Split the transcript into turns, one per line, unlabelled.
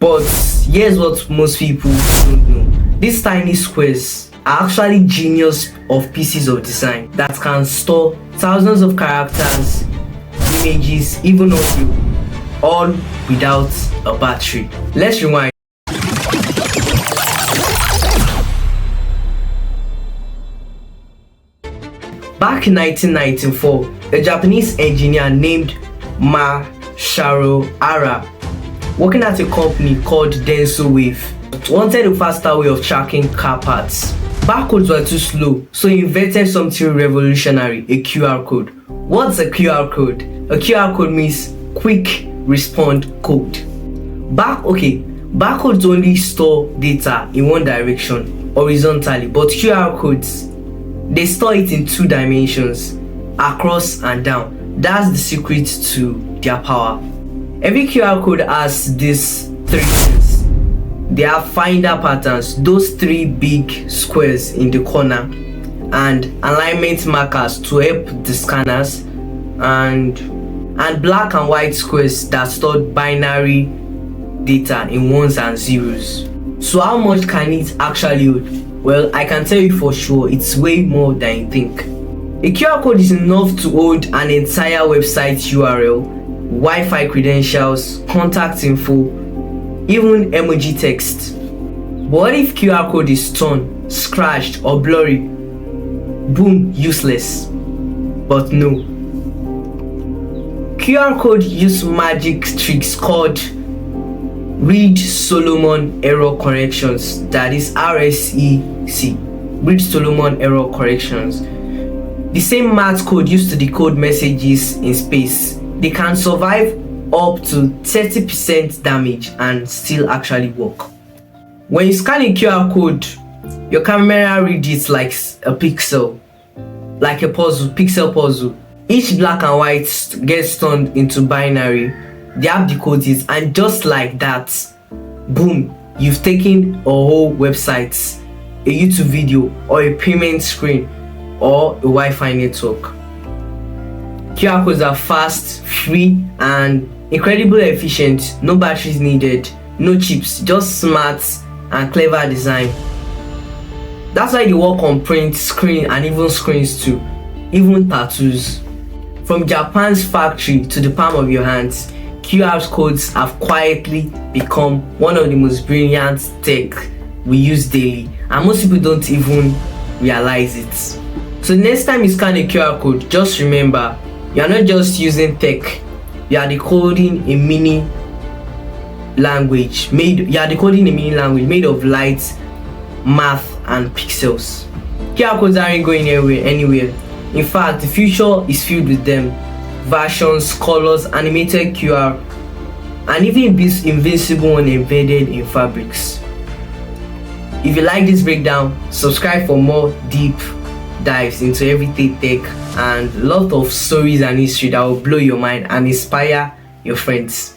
But here's what most people don't know. These tiny squares are actually genius of pieces of design that can store thousands of characters, images, even audio, all without a battery. Let's rewind. Back in 1994, a Japanese engineer named Masaru Ara, working at a company called Denso Wave, wanted a faster way of tracking car parts. Barcodes were too slow, so he invented something revolutionary, a QR code. What's a QR code? A QR code means quick respond code. Barcodes only store data in one direction, horizontally, but QR codes, they store it in 2 dimensions, across and down. That's the secret to their power. Every QR code has these 3 things. They have finder patterns, those 3 big squares in the corner, and alignment markers to help the scanners, and black and white squares that store binary data in 1s and 0s. So how much can it actually hold? Well, I can tell you for sure, it's way more than you think. A QR code is enough to hold an entire website URL, Wi-Fi credentials, contact info, even emoji text. But what if QR code is torn, scratched, or blurry? Boom, useless. But no. QR code use magic tricks called Reed-Solomon error corrections, that is RSEC, Reed-Solomon error corrections. The same math code used to decode messages in space. They can survive up to 30% damage and still actually work. When you scan a QR code, your camera reads it like a pixel, like a puzzle, pixel puzzle. Each black and white gets turned into binary. They have decoded, and just like that, boom, you've taken a whole website, a YouTube video, or a payment screen, or a Wi-Fi network. QR codes are fast, free, and incredibly efficient. No batteries needed, no chips, just smart and clever design. That's why they work on print, screen, and even screens too, even tattoos. From Japan's factory to the palm of your hands, QR codes have quietly become one of the most brilliant tech we use daily, and most people don't even realize it. So next time you scan a QR code, just remember, you are not just using tech, you are decoding a mini language made made of light, math, and pixels. QR codes aren't going anywhere. In fact, the future is filled with them. Versions, colors, animated QR, and even invincible one embedded in fabrics. If you like this breakdown, subscribe for more deep dives into everything tech and a lot of stories and history that will blow your mind and inspire your friends.